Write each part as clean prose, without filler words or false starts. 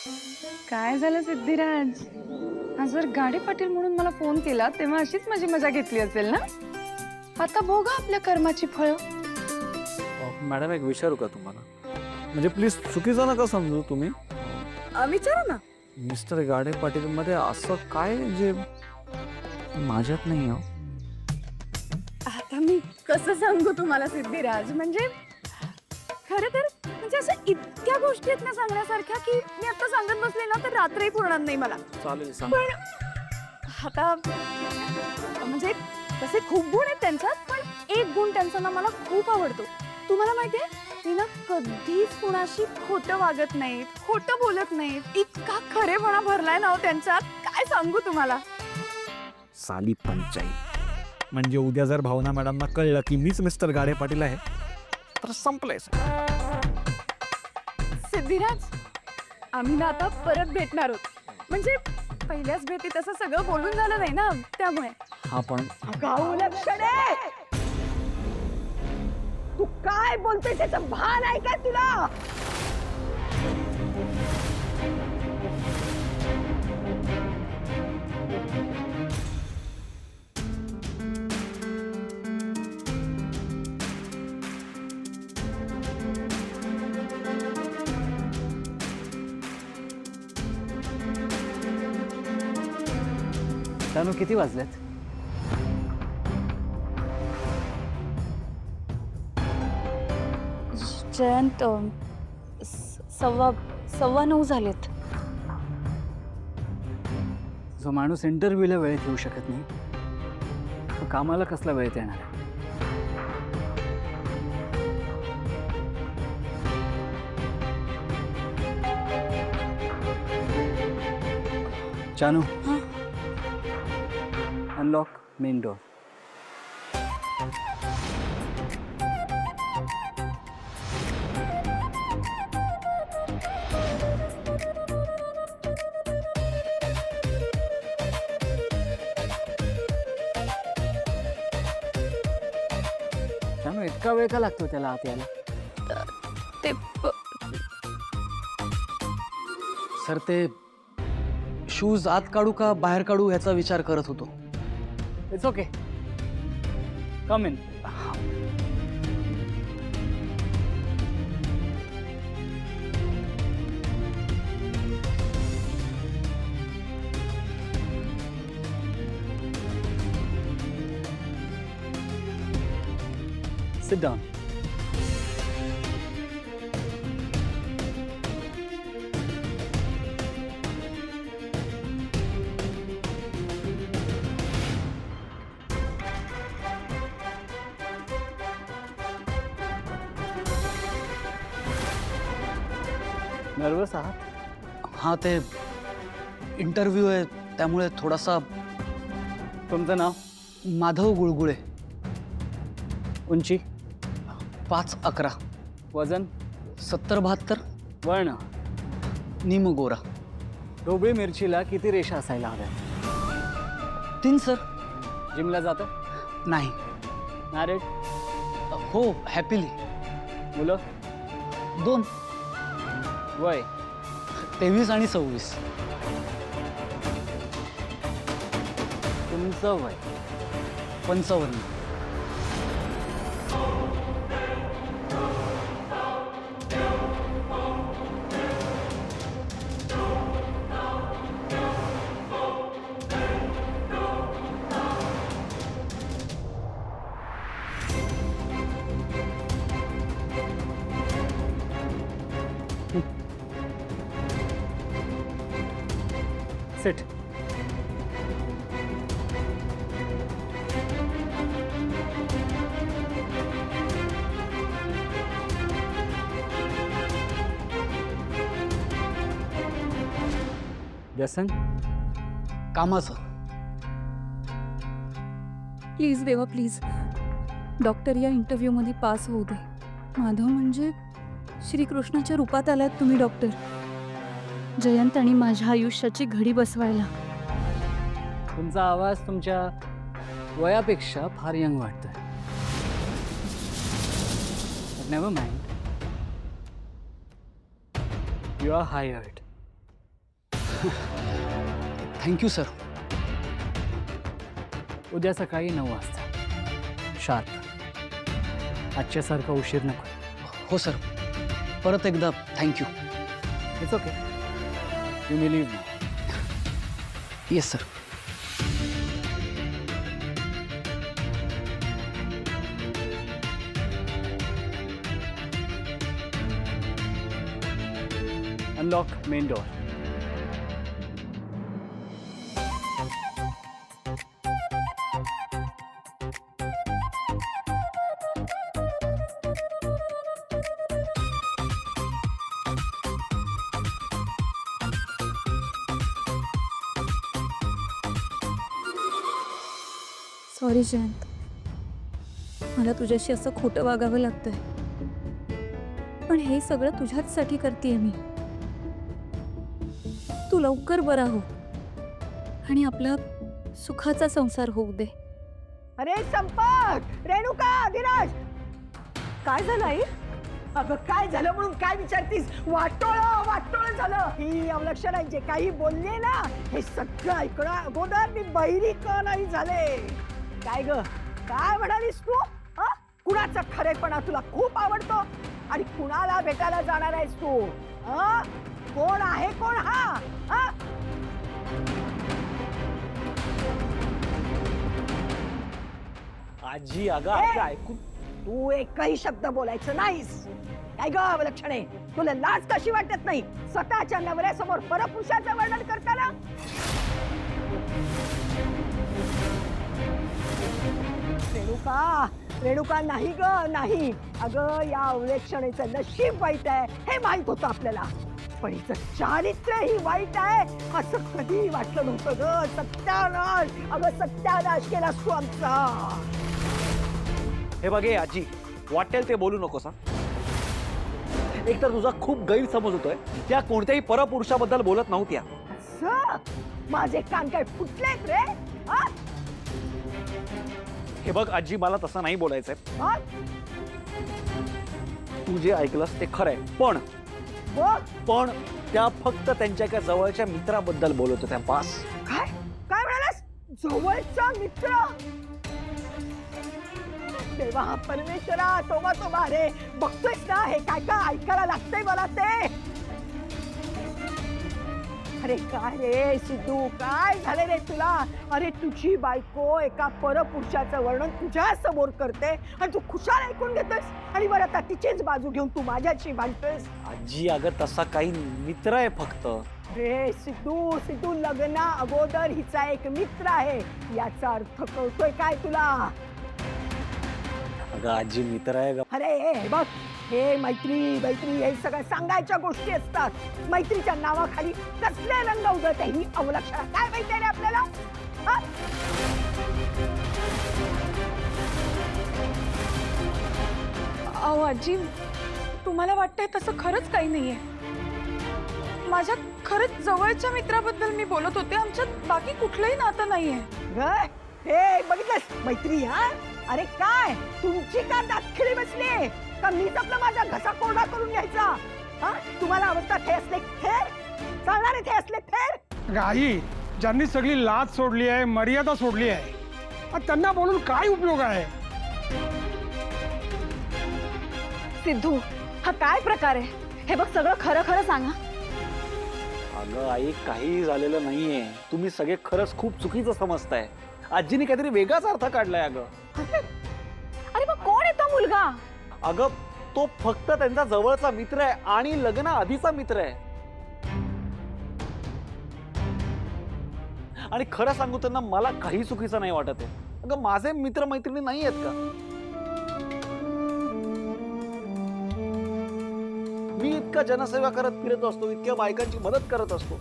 काय झालं सिद्धिराज? आज जर गाडे पाटील म्हणून मला फोन केला तेव्हा अशीच माझी मजा घेतली असेल ना? आता भोगा आपल्या कर्माची फळं. मॅडम एक विचारू का तुम्हाला? म्हणजे प्लीज चुकीचं नका समजू तुम्ही. विचारा ना. मिस्टर गाडे पाटील मध्ये असं काय जे माझ्यात नाही हो? आता मी कसं सांगू तुम्हाला सिद्धिराज? म्हणजे खरं तर म्हणजे असं इतक्या गोष्टी आहेत ना सांगण्यासारख्या की मी आता सांगत बसले ना तर रात्री पुरणार नाही मला. चालेल सांग. पण आता म्हणजे तसे खूप गुण आहेत त्यांच्यात, पण एक गुण त्यांचा ना मला खूप आवडतो. तुम्हाला माहितीये ते ना कधीच कुणाशी खोटं वागत नाहीत, खोटं बोलत नाहीत. इतका खरेपणा भरलाय ना हो त्यांच्यात, काय सांगू तुम्हाला. साली पंचायत. म्हणजे उद्या जर भावना मॅडमना कळलं की मीच मिस्टर गाडे पाटील आहे तर संपलंय. सिद्धिराज, आम्ही ना आता परत भेटणार आहोत. म्हणजे पहिल्याच भेटीत असं सगळं बोलून झालं नाही ना, त्यामुळे. हा पण तू काय बोलतोय त्याचं भान आहे का तुला? त्यानु किती वाजलेत? जयंत, 9:15 झालेत. जो माणूस इंटरव्ह्यूला वेळेत येऊ शकत नाही तो कामाला कसला वेळेत येणार आहे? जानू, अनलॉक मेन डोर. जानू, इतका वेळ का लागतो त्याला आत यायला? ते सर ते शूज आत काढू का बाहेर काढू ह्याचा विचार करत होतो. It's okay, come in. Sit down. Nervous आहात? हां, ते इंटरव्ह्यू आहे त्यामुळे थोडासा. तुमचं नाव? माधव गुळगुळे. उंची? 5'11". वजन? 70-72. वर्ण? निमगोरा. ढोबळी मिरचीला किती रेषा असायला हव्या? 3 सर. जिमला जातं? नाही. मॅरिड? हो, हॅपीली. मुलं? 2. वय? 23 आणि 26. तुमचं वय? 55. सिट. व्यसन? कामाचं. प्लीज देवा प्लीज, डॉक्टर या इंटरव्ह्यू मध्ये पास होऊ दे. माधव म्हणजे श्रीकृष्णाच्या रूपात आलात तुम्ही डॉक्टर. जयंत आणि माझ्या आयुष्याची घडी बसवायला. तुमचा आवाज तुमच्या वयापेक्षा फार यंग वाटतोय. Never mind, you are hired. Thank you sir. उद्या सकाळी 9 वाजता शार्प. आजच्यासारखा उशीर नको. हो सर. परत एकदा thank you. It's okay. You may leave now. Yes sir. Unlock main door. Sorry Jayant, मला तुझ्याशी असं खोटं वागावं लागतंय, पण हे सगळं तुझ्याचसाठी करतेय मी. तू लवकर बरा हो आणि आपला सुखाचा संसार होऊ दे. अरे संपत, रेणुका, धीरज, काय झालं आई? अगं काय झालं म्हणून काय विचारतीस? वाटोळ झालं. ही अवलक्षण जे काही बोलले ना, हे सगळं ऐकणं अगोदर मी बहिरी का नाही झाले. काय ग, काय म्हणालीस तू? कुणाचा खरेपणा तुला खूप आवडतो आणि कुणाला भेटायला जाणार आहेस तू? कोण आहे कोण हा? आजी अगं आपलं ऐकून तू एकही शब्द बोलायचं नाहीस. काय ग अवलक्षणे, तुला लाज कशी वाटत नाही स्वतःच्या नवऱ्यासमोर परपुरुषाचं वर्णन करताना? रेणुका नाही ग नाही. अगं या अवलक्षणेचं नशीब वाईट आहे हे माहित होतं आपल्याला, पण हिचं चारित्र्य ही वाईट आहे असं कधी वाटलं नव्हतं ग. सत्यानाश, अगं सत्यानाश केलास तू आमचा. हे बघे आजी, वाटेल ते बोलू नकोस. एक तर तुझा खूप गैरसमज होतोय. त्या कोणत्याही परपुरुषाबद्दल बोलत नव्हत्या. असं? माझे कान काय फुटलेत रे? हे बघ आजी, मला तसं नाही बोलायचंय. तू जे ऐकलंस ते खरंय, पण त्या फक्त त्यांच्या एका जवळच्या मित्राबद्दल बोलत होत्या. पास. काय काय म्हणालास? जवळचा मित्र? देवा परमेश्वरा, तोबा रे, बघतोयस ना हे काय काय ऐकायला लागतंय मला ते. अरे काय रे सिद्धू, काय झाले रे तुला? अरे तुझी बायको एका परपुरुषाचं वर्णन तुझ्या समोर करते आणि तू खुशाल ऐकून घेतोस आणि बरं आता तिचीच बाजू घेऊन तू माझ्याशी भांडतोस. आजी अगं तसा काही मित्र आहे फक्त. रे सिद्धू, लग्ना अगोदर हिचा एक मित्र आहे याचा अर्थ कळतोय काय तुला? अगं आजी मित्र आहे. अरे हे बघ, हे मैत्री हे सगळं सांगायच्या गोष्टी असतात. मैत्रीच्या नावाखाली कसले रंग उधळते ही अवलक्षणा काय माहिती रे आपल्याला? अहो आजी, तुम्हाला वाटतंय तसं खरंच काही नाहीये. माझ्या खरंच जवळच्या मित्राबद्दल मी बोलत होते. आमच्यात बाकी कुठलंही नातं नाहीये. हे बघितलंस मैत्री? अरे काय तुमची का दातखिळी बसली का? मीच आपला माझा घसा कोरडा करून घ्यायचा? तुम्हाला आवडतात हे असले थेर? चालणार आहे ते असले थेर? आई, ज्यांनी सगळी लाज सोडली आहे, मर्यादा सोडली आहे, त्यांना बोलून काय उपयोग आहे? सिद्धू, हा काय प्रकार आहे? हे बघ, सगळं खरं खरं सांगा. अगं आई, काही झालेलं नाहीये. तुम्ही सगळे खरंच खूप चुकीचं समजताय. आजीने काहीतरी वेगळाच अर्थ काढलाय. अरे मग कोण आहे तो मुलगा? अगं तो फक्त त्यांचा जवळचा मित्र आहे आणि लग्ना आधीचा मित्र आहे. आणि खरं सांगू त्यांना मला काही चुकीचं नाही वाटत आहे. अगं माझे मित्र मैत्रिणी नाही आहेत का? मी इतका जनसेवा करत फिरत असतो, इतक्या बायकांची मदत करत असतो,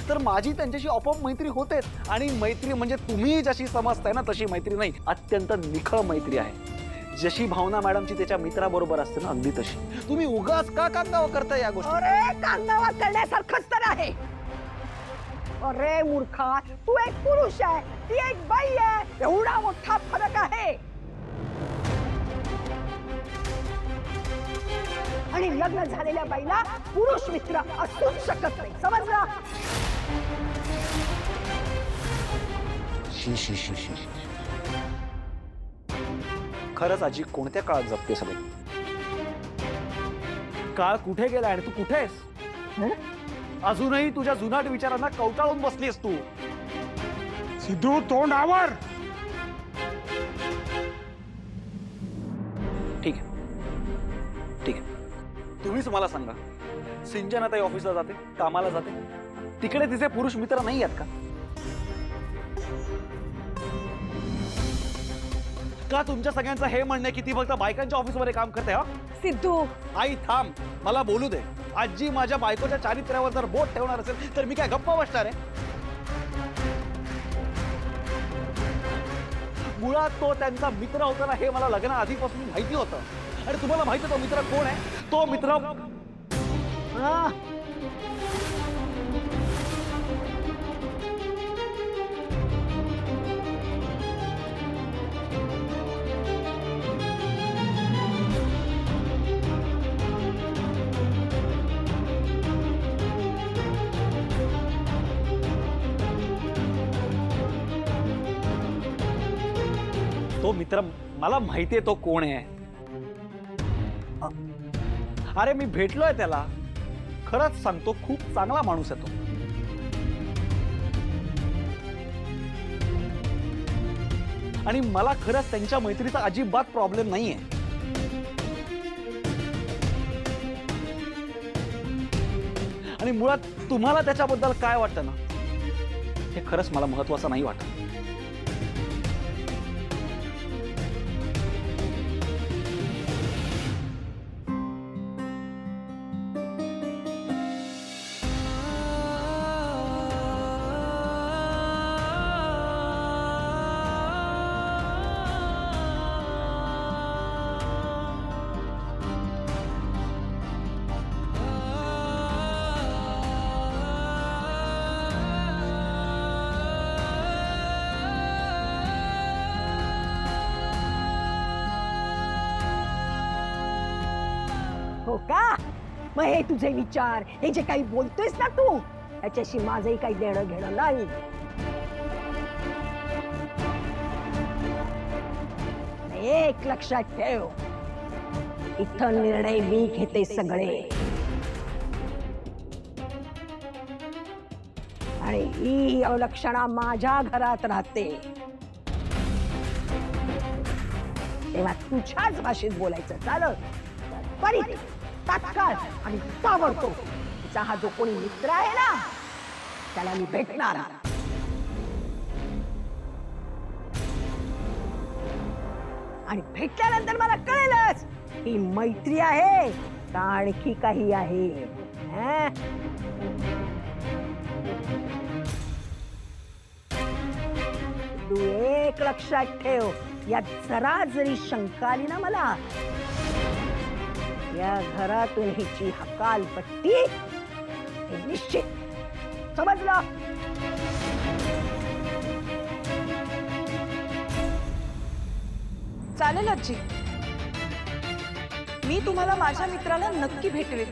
तर माझी त्यांच्याशी आपोआप मैत्री होतेच. आणि मैत्री म्हणजे तुम्ही जशी समजताय ना तशी मैत्री नाही, अत्यंत निखळ मैत्री आहे. जशी भावना मॅडमची त्याच्या मित्राबरोबर असते ना, अगदी तशी. तुम्ही उगाच का कांगावा करताय या गोष्टी? अरे कांगावा करण्यासारखंच तर आहे. अरे मूर्खा, तू एक पुरुष आहे, ती एक बाई आहे, एवढा मोठा फरक आहे. आणि लग्न झालेल्या बाईला पुरुष मित्र असूच शकत नाही, समजलं? शी शी शी शी शी. खरंच आजी कोणत्या काळात जगते सगळे? काळ कुठे गेला आणि तू कुठे आहेस? अजूनही तुझ्या जुनाट विचारांना कवटाळून बसलीस तू. सिद्धू तोंड आवर. ठीक आहे ठीक आहे, तुम्हीच मला सांगा, सिंचन आता ऑफिसला जाते, कामाला जाते, तिकडे तिचे पुरुष मित्र नाही आहेत का तुमच्या सगळ्यांचं हे म्हणणं आहे की ती फक्त बायकांच्या ऑफिसमध्ये काम करते? हा सिद्धू, आई थांब, मला बोलू दे. आजी माझ्या बायकोच्या चारित्र्यावर जर बोट ठेवणार असेल तर मी काय गप्प बसणार आहे? मुळात तो त्यांचा मित्र होता ना, हे मला लग्न आधीपासून माहिती होतं. आणि तुम्हाला माहिती आहे तो मित्र कोण आहे? तो मित्र तो मित्र मला माहितीये तो कोण आहे. अरे मी भेटलोय त्याला, खरंच सांगतो खूप चांगला माणूस आहे तो. आणि मला खरंच त्यांच्या मैत्रीचा अजिबात प्रॉब्लेम नाहीये. आणि मुळात तुम्हाला त्याच्याबद्दल काय वाटतं ना, हे खरंच मला महत्वाचं नाही वाटत. हो का? मग हे तुझे विचार, हे जे काही बोलतोयस ना तू, त्याच्याशी माझंही काही देणं घेणं नाही. एक लक्षात ठेव, इथं निर्णय मी घेते सगळे. आणि ही अवलक्षणा माझ्या घरात राहते, तेव्हा तुझ्याच भाषेत बोलायचं. चालत त्वरित, तात्काळ आणि ताबडतोब तिचा हा जो कोणी मित्र आहे ना, त्याला मी भेटणार. आणि भेटल्यानंतर मला कळेलच ही मैत्री आहे का आणखी काही आहे. हं? तू एक लक्षात ठेव, यात जरा जरी शंका आली ना मला, या घरातून हिची हकालपट्टी हे निश्चित. समजलं? चालेल आजी, मी तुम्हाला माझ्या मित्राला नक्की भेटवेन.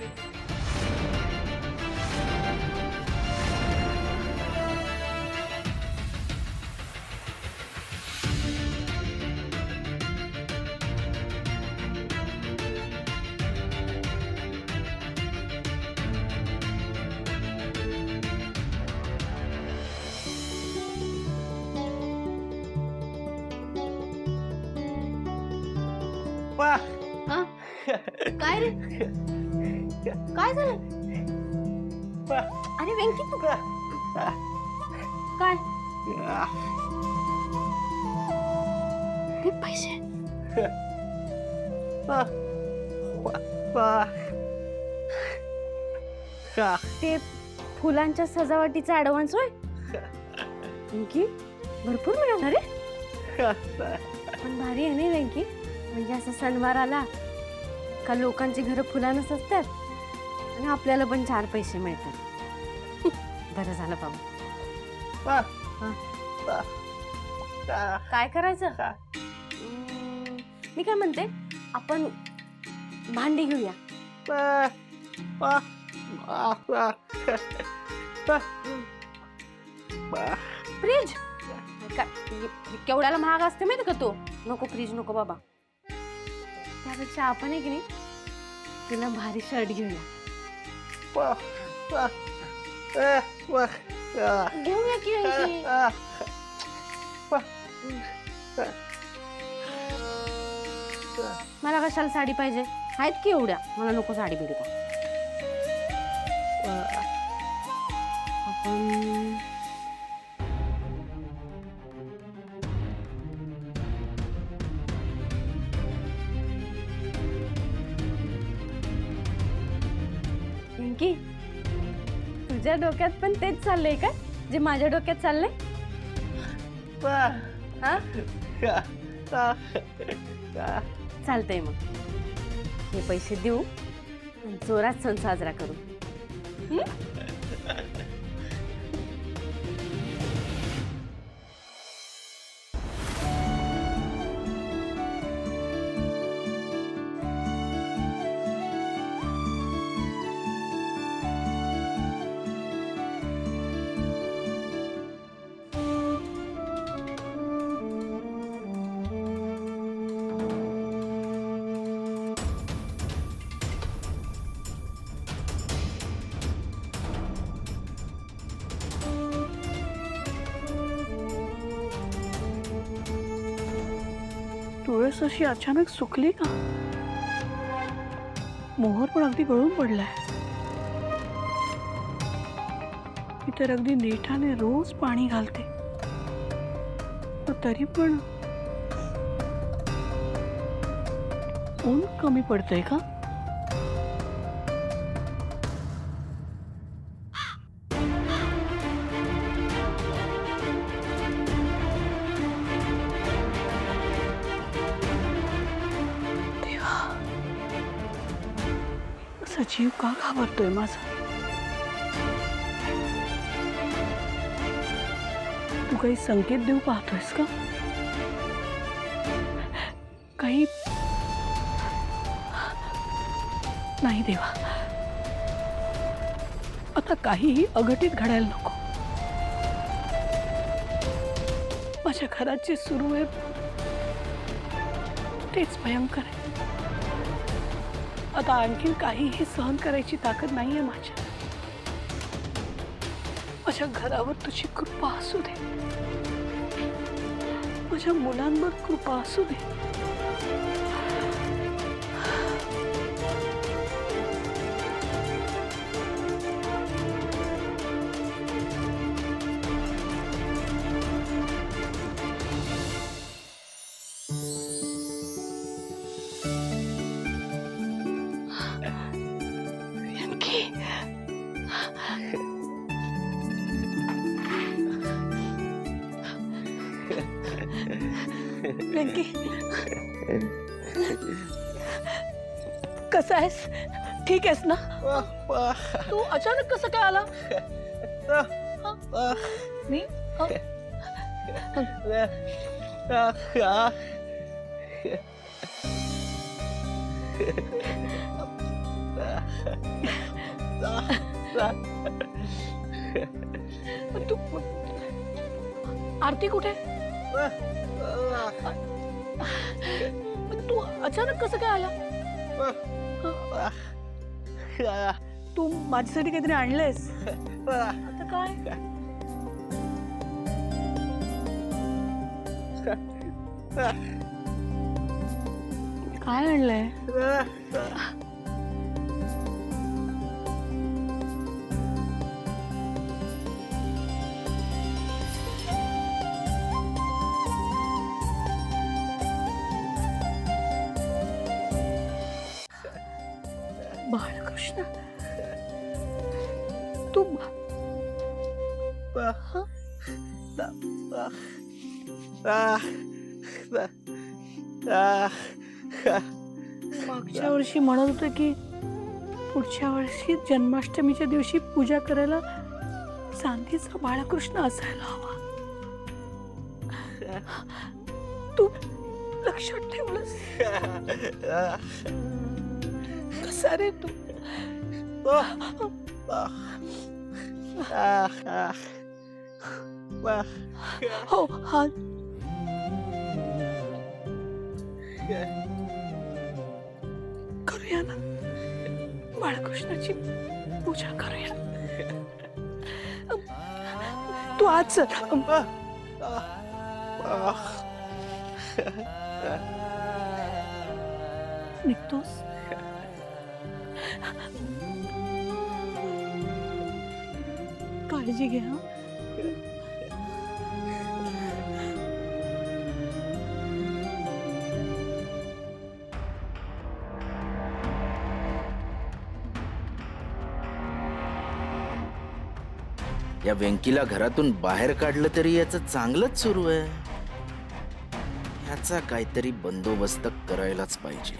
काय रे, काय झालं? अरे वेंकी, तू काय? हे पैसे ते फुलांच्या सजावटीचा ऍडव्हान्स होय? वेंकी, भरपूर मिळाला रे. पण भारी आहे नाही वेंकी, म्हणजे असं सणवार आला का लोकांची घरं फुलानच असतात आणि आपल्याला पण 4 पैसे मिळतात. बरं झालं बाबा. काय करायचं? मी काय म्हणते, आपण भांडी घेऊया. फ्रीज केवढ्याला महाग असते माहिती का तो? नको फ्रीज नको बाबा. त्यापेक्षा आपण आहे की नाही तिला भारी शर्ट घेऊया. घेऊया की अंकी. मला कशाला साडी पाहिजे? आहेत की एवढ्या. मला नको साडी बिडी का. आपण अंकी, तुझ्या डोक्यात पण तेच चाललंय का जे माझ्या डोक्यात चाललंय? हा चालतंय मग. हे पैसे देऊ आणि जोरात सण साजरा करू. तुळस अशी अचानक सुकली का? मोहर पण अगदी गळून पडलाय. मी तर अगदी नेटाने रोज पाणी घालते, पण तरी पण ऊन कमी पडतंय का? जीव का घाबरतोय माझा? तू काही संकेत देऊ पाहतोयस का? काही नाही देवा, आता काहीही अघटित घडायला नको. माझ्या घरात जे सुरू आहे तेच भयंकर आहे. आता आणखीन काहीही सहन करायची ताकद नाहीये माझ्या. माझ्या घरावर तुझी कृपा असू दे, माझ्या मुलांवर कृपा असू दे. वेंकी, कसा आहेस? ठीक आहेस ना? तू अचानक कसं काय आला? मी तू आरती कुठे? तू अचानक कसं काय आला? तू माझ्यासाठी काहीतरी आणलंयस? आता काय? काय आणलंय? बाळकृष्ण, तू मागच्या वर्षी म्हणत होते की पुढच्या वर्षी जन्माष्टमीच्या दिवशी पूजा करायला चांदीचा बाळकृष्ण असायला हवा. तू लक्षात ठेवलंस? कसा रे तू? हो हा करूया ना बाळकृष्णाची पूजा करूया. तू आज चल. निघतोस? काळजी घे. हा या व्यंकीला घरातून बाहेर काढलं तरी याचं चांगलंच सुरू आहे. याचा काहीतरी बंदोबस्त करायलाच पाहिजे.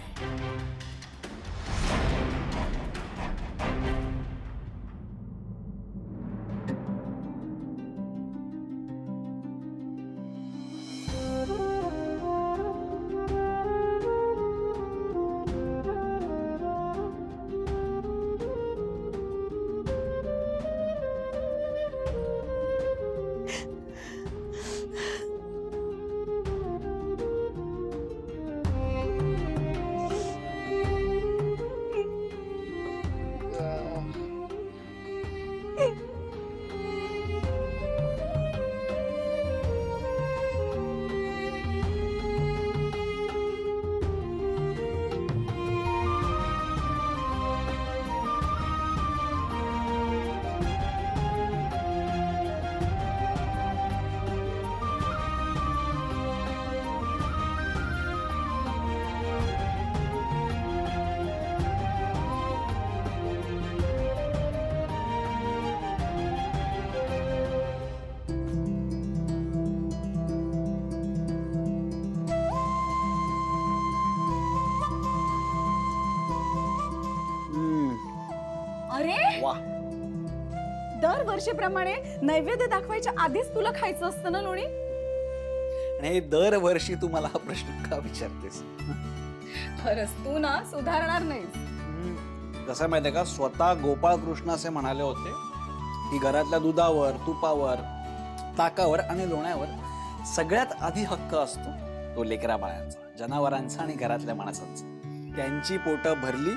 अरे वा. दरवर्षीप्रमाणे नैवेद्य दाखवायच्या आधीच तुला खायचं असतं ना लोणी. आणि दरवर्षी तू मला हा प्रश्न का विचारतेस? खरंच तू ना सुधारणार नाहीस. कसं माहितीये का, स्वतः गोपाळ कृष्ण असे म्हणाले होते की घरातल्या दुधावर, तुपावर, ताकावर आणि लोण्यावर सगळ्यात आधी हक्क असतो तो लेकरा बाळांचा, जनावरांचा आणि घरातल्या माणसांचा. त्यांची पोटं भरली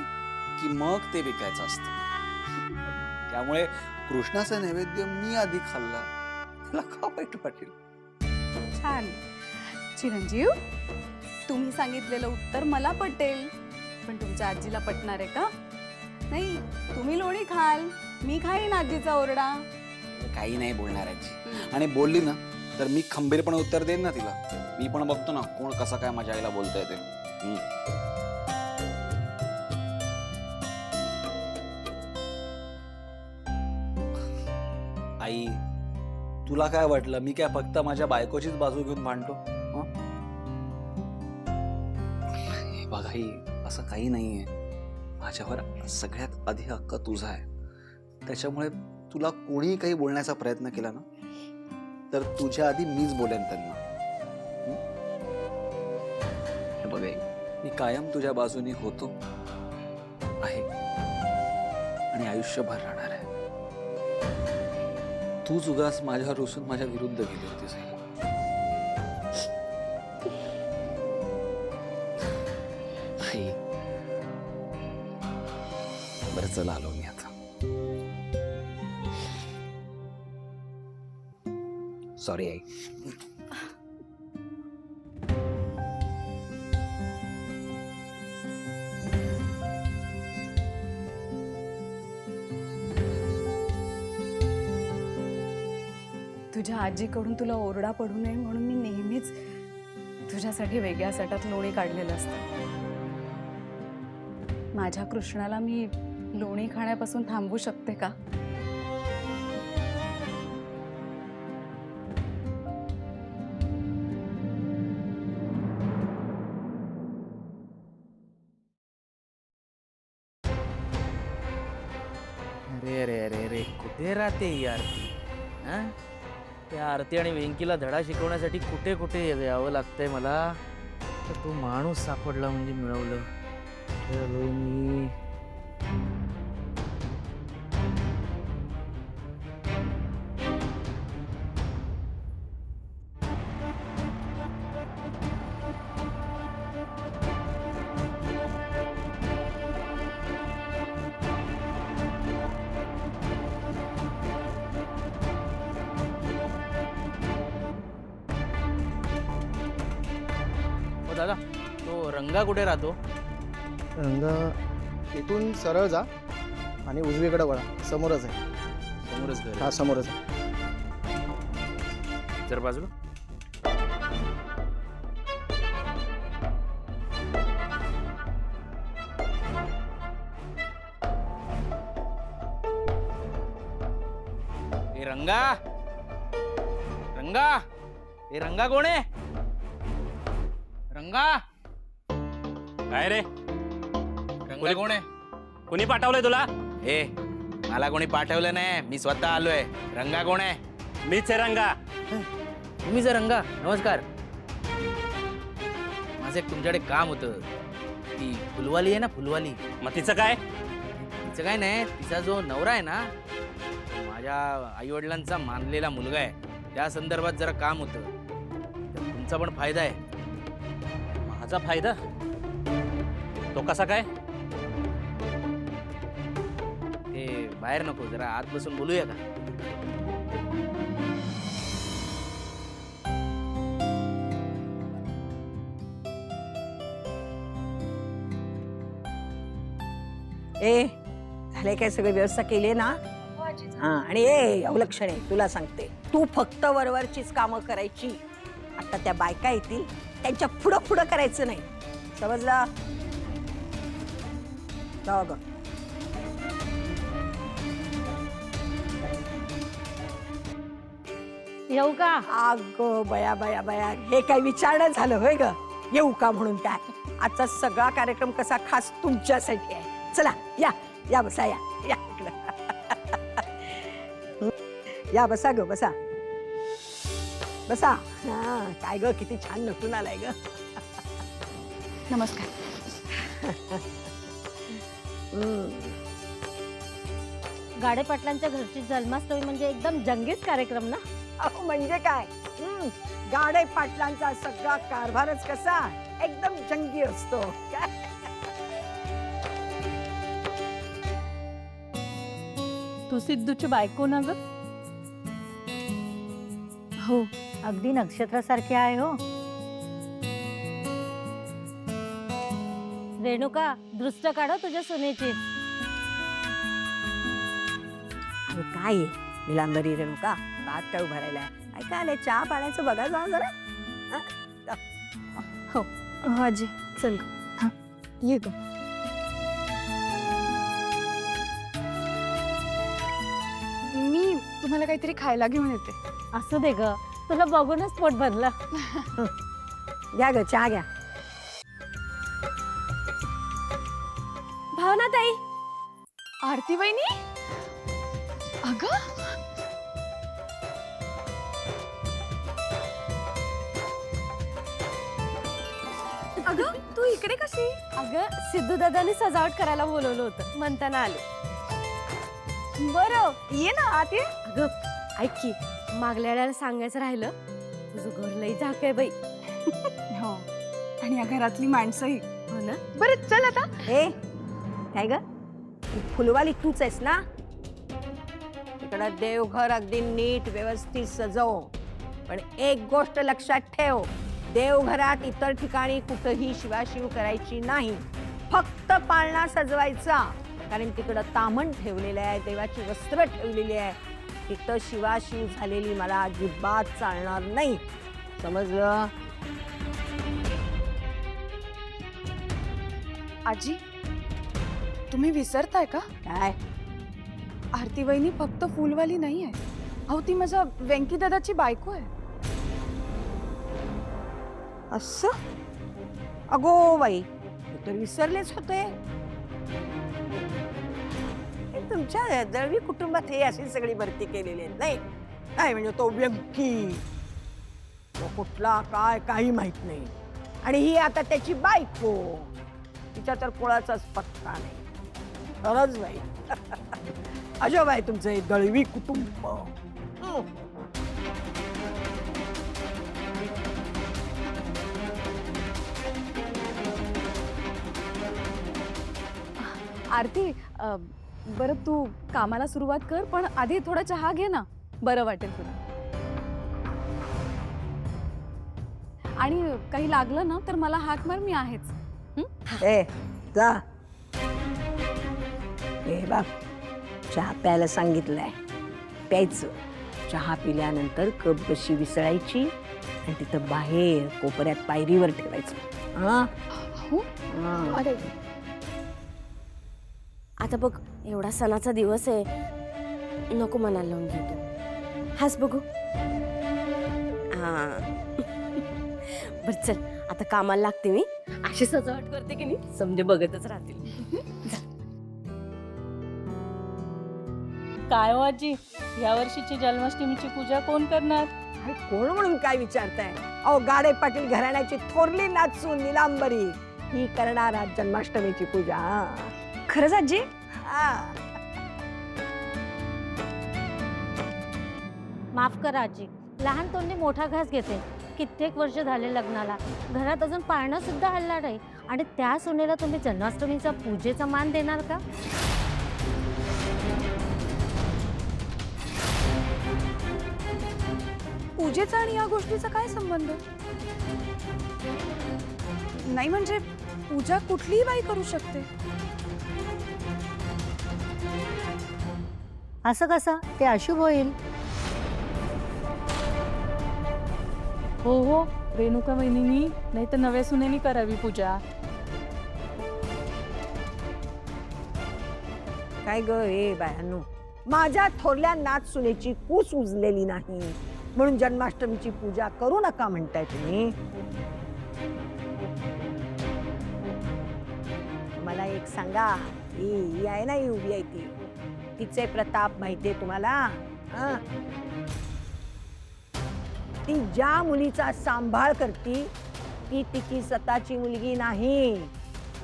की मग ते विकायचं असतं. त्यामुळे कृष्णाचं नैवेद्य मी आधी खाल्ला, त्याला का वाईट वाटेल? छान. चिरंजीव, तुम्ही सांगितलेलं उत्तर मला पटेल, पण तुमच्या आजीला पटणार आहे का? नाही, तुम्ही लोणी खाल, मी खाईन आजीचा ओरडा. काही नाही बोलणार आजी, आणि बोलली ना तर मी खंबीरपणे उत्तर देईन ना तिला. मी पण बघतो ना कोण कसं काय माझ्या आईला बोलतंय ते. आई, तुला काय वाटलं मी काय फक्त माझ्या बायकोचीच बाजू घेऊन भांडतो? बघ आई, असं काही नाहीये. माझ्यावर सगळ्यात आधी हक्क तुझा आहे. त्याच्यामुळे तुला कोणी काही बोलण्याचा प्रयत्न केला ना तर तुझ्या आधी मीच बोलेन त्यांना. हे बघ आई, मी कायम तुझ्या बाजूनी होतो आहे आणि आयुष्यभर राहणार आहे. तूच उगाच माझ्यावर रुसून माझ्या विरुद्ध गेली होतीस. आई, बरं चला आलो मी आता. Sorry I. तुझ्या आजीकडून तुला ओरडा पडू नये म्हणून मी नेहमीच तुझ्यासाठी वेगळ्या सटात लोणी काढलेलं असतं. माझ्या कृष्णाला मी लोणी खाण्यापासून थांबवू शकते का? अरे अरे अरे अरे कुठे राहते ही आरती? हा, त्या आरती आणि वेंकीला धडा शिकवण्यासाठी कुठे कुठे यावं लागतंय मला. तर तो माणूस सापडला म्हणजे मिळवलं. ठरलोय मी. दादा तो रंगा कुठे राहतो? रंग इथून सरळ जा आणि उजवीकडे वळा, समोरच आहे. समोरच घर हा आहे. समोरच आहे. जर बाजूला ए रंगा, रंगा, ए रंगा कोण आहे? रंगा, काय रे, रंगा कोण आहे? कुणी पाठवलंय तुला? ए मला कोणी पाठवलं नाही, मी स्वतः आलोय. रंगा कोण आहे? मीच आहे रंगा. तुम्ही जर रंगा, नमस्कार. माझं एक तुमच्याकडे काम होतं. ती फुलवाली आहे ना, फुलवाली. मग तिचं काय? तिचं काय नाही, तिचा जो नवरा आहे ना, माझ्या आई वडिलांचा मानलेला मुलगा आहे. त्या संदर्भात जरा काम होतं. त्यात तुमचा पण फायदा आहे. माझा फायदा? तो कसा काय? ते बाहेर नको, जरा आत बसून बोलूया का? ए झाले काय सगळे व्यवस्था केली ना? हा आणि ए अवलक्षण आहे, तुला सांगते तू फक्त वरवरचीच कामं करायची. आता त्या बायका येतील त्यांच्या पुढं पुढं करायचं नाही, समजला? जाऊ ग. येऊ का? अग बया बया बया, हे काय विचारणं झालं होय ग? येऊ का म्हणून काय? आजचा सगळा कार्यक्रम कसा खास तुमच्यासाठी आहे. चला या या बसा, या या इकडं. या बसा ग, बसा बसा. हा काय ग, किती छान नटून आलाय ग. नमस्कार. गाडे पाटलांच्या घरची जन्माष्टमी म्हणजे एकदम जंगीच कार्यक्रम ना? अहो म्हणजे काय, गाडे पाटलांचा सगळा कारभारच कसा एकदम जंगी असतो. तू सिद्धूची बायको ना ग? हो. अगदी नक्षत्रासारखे आहे हो. रेणुका, दृष्ट काढ तुझ्या सुनेची. काय निलांबरी रेणुका, भात काय उभारायला? ऐका आले, चहा पाण्याचं बघा जा जरा. हो आजी, चल हा ये ग. मी तुम्हाला काहीतरी खायला घेऊन येते. असू दे ग, तुला बघूनच पोट भरलं. घ्या ग, चहा घ्या. भावना ताई, आरती वहिनी, अगं अगं तू इकडे कशी? अगं सिद्धू दादांनी सजावट करायला बोलवलं होतं, म्हणताना आले. बरं ये ना आत ये. अगं ऐक की, मागल्या वेळेला सांगायचं राहिलं, तुझं घर लई झाक आहे बाई. हो, आणि या घरातली माणसंही. हो ना? बरं चल आता. ए काय ग, ही फुलवाली तूच आहेस ना? तिकडं देवघर अगदी नीट व्यवस्थित सजव, पण एक गोष्ट लक्षात ठेव, देवघरात इतर ठिकाणी कुठंही शिवाशिव करायची नाही. फक्त पाळणा सजवायचा, कारण तिकडं तामण ठेवलेलं आहे, देवाची वस्त्र ठेवलेली आहे. तिथं शिवाशिव झालेली मला अजिबात चालणार नाही, समजलं? आजी, तुम्ही विसरताय का? काय? आरती वहिनी फक्त फुलवाली नाही आहे. अहो ती माझ्या वेंकी दादाची बायको आहे. असं? अगो बाई, मी तर विसरलेच होते. हे तुमच्या दळवी कुटुंबात हे अशी सगळी भरती केलेली आहे. नाही काय म्हणजे तो व्यंकी, तो कुठला काय काही माहित नाही. आणि ही आता त्याची बायको, तिच्या तर कोणाचाच पत्ता नाही. खरंच बाई, अजब आहे तुमचं हे दळवी कुटुंब. आरती, बरं तू कामाला सुरुवात कर, पण आधी थोडा चहा घे ना, बरं वाटेल तुला. आणि काही लागलं ना तर मला हाक मार, मी आहेच. ए जा. ए बाप, चहा प्यायला सांगितलंय, प्यायचं. चहा पिल्यानंतर कप बशी विसळायची आणि तिथं बाहेर कोपऱ्यात पायरीवर ठेवायचं. हा? हो? हा. अरे आता बघ, एवढा सणाचा दिवस आहे, नको मनाला लावून घेतो. हाच बघू. हा. बर चल, आता कामाला लागते मी. अशी सजावट करते की नाही, समजे बघतच राहतील. काय हो आजी, या वर्षीची जन्माष्टमीची पूजा कोण करणार? अरे कोण म्हणून काय विचारताय? अहो, गाडे पाटील घराण्याची थोरली नाचू निलांबरी ही करणार आज जन्माष्टमीची पूजा. खरंच आजी? हा. माफ करा आजी, लहान तोंडी मोठा घास घेते. कित्येक वर्ष झाले लग्नाला, घरात अजून पाळणं सुद्धा हल्ला नाही, आणि त्या सुनेला तुम्ही जन्माष्टमीचा पूजेचा मान देणार का? पूजेचा आणि या गोष्टीचा काय संबंध? नाही म्हणजे पूजा कुठलीही बाई करू शकते. असं कसं? ते अशुभ होईल. हो हो, रेणुका वहिनीनी नाही तर नव्या सुनेनी करावी पूजा. काय ग हे बायांनो, माझ्या थोरल्या नाच सुनेची कूस उजलेली नाही म्हणून जन्माष्टमीची पूजा करू नका म्हणताय तुम्ही? मला एक सांगा, ही आहे ना, ही उभी आहे ती, तिचे प्रताप माहितीये तुम्हाला? हा? ती ज्या मुलीचा सांभाळ करती ती तिची स्वतःची मुलगी नाही.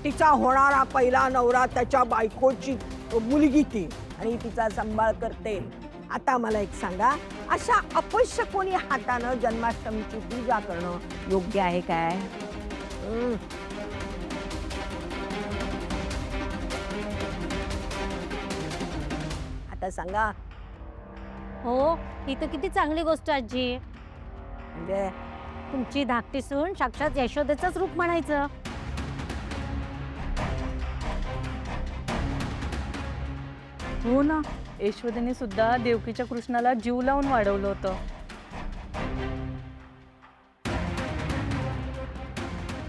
तिचा होणारा पहिला नवरा त्याच्या बायकोची मुलगी ती, आणि तिचा सांभाळ करते. आता मला एक सांगा, अशा अपशकुनी हातानं जन्माष्टमीची पूजा करणं योग्य आहे काय? आता सांगा. हो, ही तर किती चांगली गोष्ट आजी. म्हणजे तुमची धाकटी सून साक्षात यशोदेचंच रूप म्हणायचं. हो ना, यशोदेने सुद्धा देवकीच्या कृष्णाला जीव लावून वाढवलं होतं.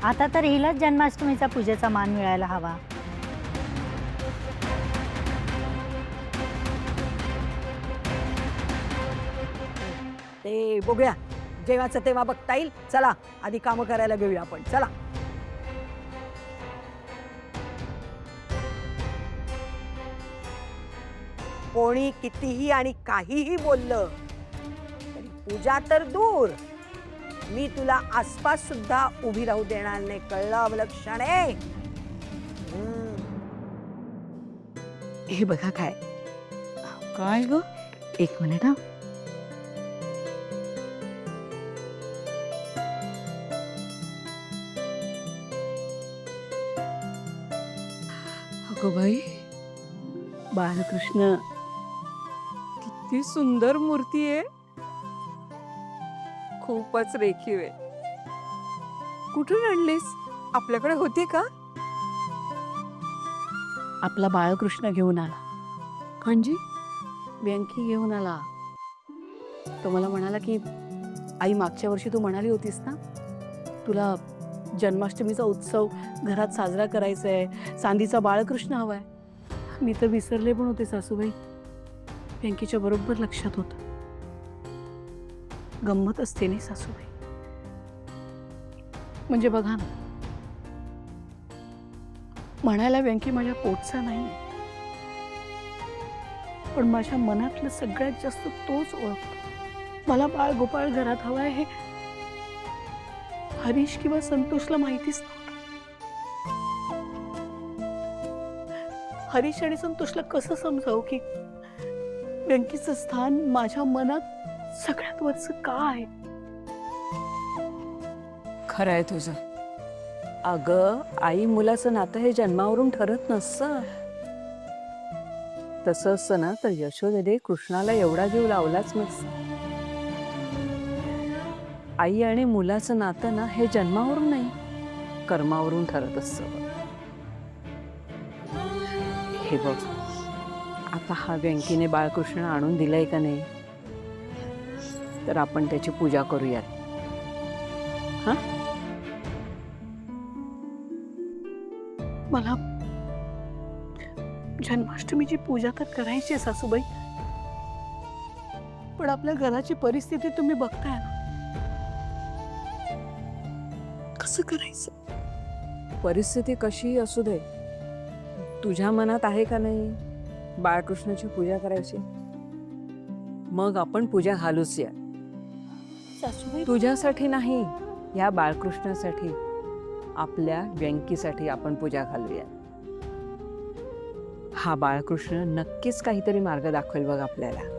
आता तर हिलाच जन्माष्टमीचा पूजेचा मान मिळायला हवा. ते बघूया, जेव्हाचं तेव्हा बघता येईल. चला आधी कामं करायला घेऊया आपण. चला. कोणी कितीही आणि काहीही बोललं तरी पूजा तर दूर, मी तुला आसपास सुद्धा उभी राहू देणार नाही. कळलं अवलक्षण आहे? हे बघा काय काय ग? एक मिनिट हा. अगं बाई, बालकृष्ण किती सुंदर मूर्ती आहे. खूपच रेखीव आहे. कुठून आणलीस? आपल्याकडे होती का? आपला बाळकृष्ण घेऊन आला. म्हणजे बँकी घेऊन आला. तो मला म्हणाला की आई, मागच्या वर्षी तू म्हणाली होतीस ना, तुला जन्माष्टमीचा उत्सव घरात साजरा करायचा आहे, चांदीचा बाळकृष्ण हवाय. मी तर विसरले पण होते सासूबाई. बँकेच्या बरोबर लक्षात होतं. गंमत असते नाही सासूबाई. म्हणजे बघा ना, म्हणायला बँकी माझ्या पोटचा नाही, पण माझ्या मनातलं सगळ्यात जास्त तोच ओळखतो. मला बाळ गोपाळ घरात हवाय हे हरीश किंवा संतोषला माहितीच नव्हतं. हरीश आणि संतोषला कसं समजावं की बँकेचं स्थान माझ्या मनात सगळ्यात वरचं का आहे? खरं आहे तुझं. अगं, आई मुलाचं नातं हे जन्मावरून ठरत नसतं. तसं असतं ना तर यशोदेने कृष्णाला एवढा जीव लावलाच नसता. आई आणि मुलाचं नातं ना हे जन्मावरून नाही, कर्मावरून ठरत असतं. हे बघ, आता हा व्यंकीने बाळकृष्ण आणून दिलाय का नाही, तर आपण त्याची पूजा करूयात. हा, मला जन्माष्टमीची पूजा तर करायची आहे सासूबाई, पण आपल्या घराची परिस्थिती तुम्ही बघताय ना, कसं करायचं? परिस्थिती कशी असू दे, तुझ्या मनात आहे का नाही बाळकृष्णाची पूजा करायची? मग आपण पूजा घालूच या. सासूबाई तुझ्यासाठी नाही, या बाळकृष्णासाठी, आपल्या व्यंकीसाठी आपण पूजा घालूया. हा बाळकृष्ण नक्कीच काहीतरी मार्ग दाखवेल बघ आपल्याला.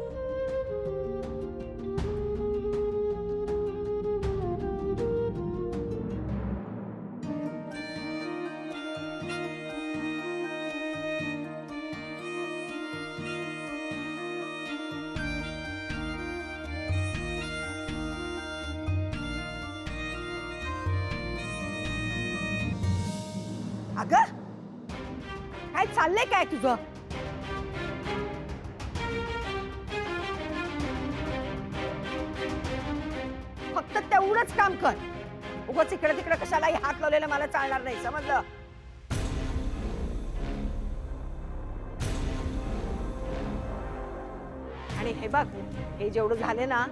अगं काय चाललंय काय तुझं? फक्त तेवढंच काम कर. उगाच इकडे तिकडे कशालाही हात लावलेला मला चालणार नाही, समजलं? आणि हे बघ, हे जेवढं झाले ना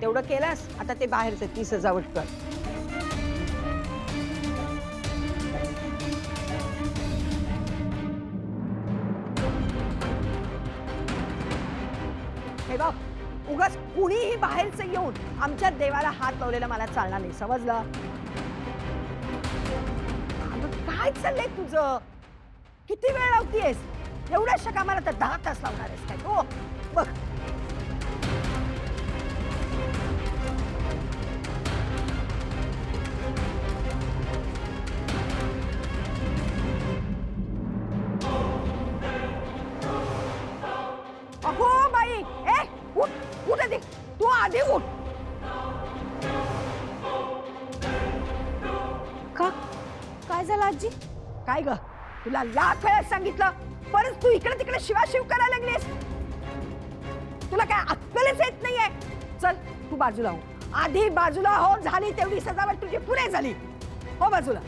तेवढं केलंस, आता ते बाहेरचं ती सजावट कर. हे बघ, उगाच कुणीही बाहेरचं येऊन आमच्या देवाला हात लावलेला मला चालणार नाही, समजलं? अगं, काय चाललंय तुझं? किती वेळ लावतीयस? एवढ्याशा कामाला तर 10 तास लावणार आहेस काय तू? बघ, अगो बाई, ए उठ, उठ आधी, तू आधी उठ. का काय झालं आजी? काय ग, तुला लाख वेळा सांगितलं, परत तू इकडे तिकडे शिवाशिव करायला लागलीस. तुला काय अक्कलच येत नाहीये? चल तू बाजूला हो, आधी बाजूला हो. झाली तेवढी सजावट तुझी पुरे झाली, हो बाजूला.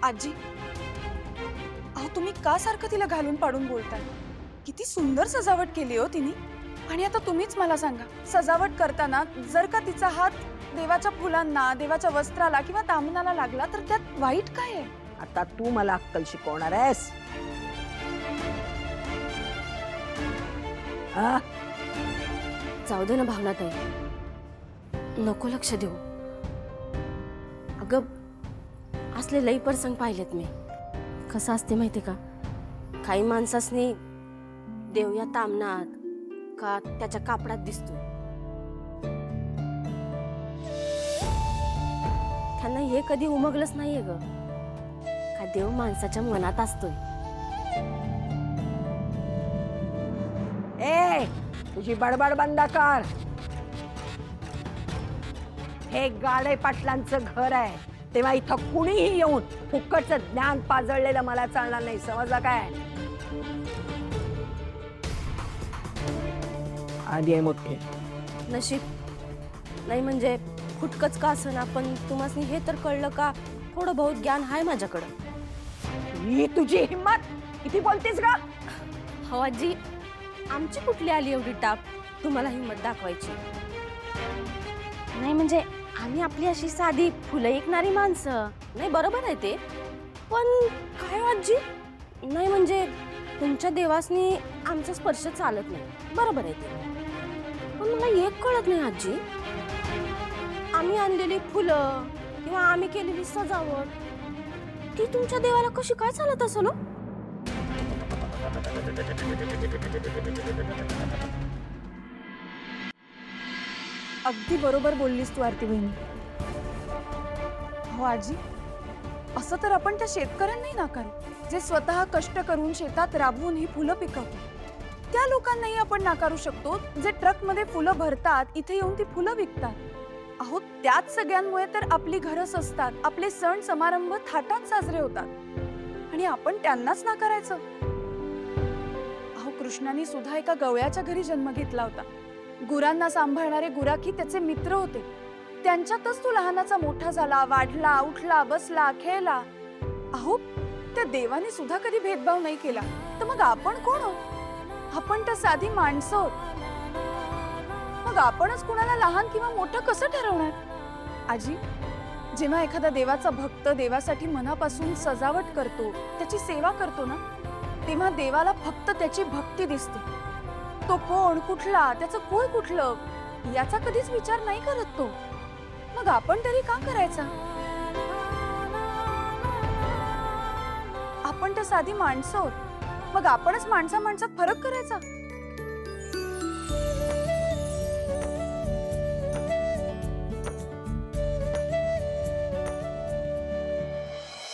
आजी, अहो तुम्ही का सारखं तिला घालून पाडून बोलताय? किती सुंदर सजावट केली हो तिने. आणि आता तुम्हीच मला सांगा, सजावट करताना जर का तिचा हात देवाच्या फुलांना, देवाच्या वस्त्राला किंवा दामनाला लागला तर त्यात वाईट काय आहे? आता तू मला अक्कल शिकवणार आहेस? हा? जाऊ दे ना भावनाताई, नको लक्ष देऊ. अगं, असले लई प्रसंग पाहिलेत मी. कसं असते माहिती का, काही माणसासनी देव या तामणात का त्याच्या कापडात दिसतो, त्यांना हे कधी उमगलंच नाहीये ग का देव माणसाच्या मनात असतोय. ए, तुझी बडबड बंद कर. हे गाडे पाटलांचं घर आहे, तेव्हा इथं कुणीही येऊन फुकटचं ज्ञान पाजळलेलं मला चालणार नाही, समजलं काय? आधी आहे मोठे. नशीब नाही म्हणजे फुटकच का असना, पण तुम्हाला हे तर कळलं का थोडं बहुत ज्ञान आहे माझ्याकडं. ही तुझी हिम्मत, किती बोलतेस का? हो आजी, आमची कुठली आली एवढी टाप तुम्हाला हिम्मत दाखवायची? नाही म्हणजे आम्ही आपली अशी साधी फुलं ऐकणारी माणसं नाही, बरोबर आहे ते, पण काय हो आजी, नाही म्हणजे तुमच्या देवासनी आमचा स्पर्श चालत नाही, बरोबर आहे ते, पण मला एक कळत नाही आजी, आम्ही आणलेली फुलं किंवा आम्ही केलेली सजावट ती तुमच्या देवाला कशी काय चालत असेल? अगदी बरोबर बोललीस तू आरती बहिणी. हो आजी, असं तर आपण त्या शेतकऱ्यांनाही नाकारू. जे स्वतः कष्ट करून शेतात राबवून ही फुलं पिकवतात. त्या लोकांनाही आपण नाकारू शकतो जे ट्रक मध्ये फुलं भरतात, इथे येऊन ती फुलं विकतात. अहो त्याच सगळ्यांमुळे तर आपली घरं सजतात, आपले सण समारंभ थाटात साजरे होतात आणि आपण त्यांनाच नाकारायचं. अहो कृष्णाने सुद्धा एका गवळ्याच्या घरी जन्म घेतला होता. गुरांना सांभाळणारे गुराखी त्याचे मित्र होते. त्यांच्यातच तो लहानाचा मोठा झाला, वाढला, उठला, बसला, खेळला. अहो त्या देवाने सुद्धा कधी भेदभाव नाही केला. तर मग आपण कोण आहोत? आपण तर साधी माणसं आहोत. मग आपणच कुणाला लहान किंवा मोठं कसं ठरवणार? आजी, जेव्हा एखादा देवाचा भक्त देवासाठी मनापासून सजावट करतो, त्याची सेवा करतो ना, तेव्हा देवाला फक्त त्याची भक्ती दिसते. तो कोण, कुठला, त्याचं कुळ कुठलं याचा कधीच विचार नाही करत तो. मग आपण तरी का करायचा? आपण तर साधी माणसं आहोत. मग आपणच माणसा माणसात फरक करायचा.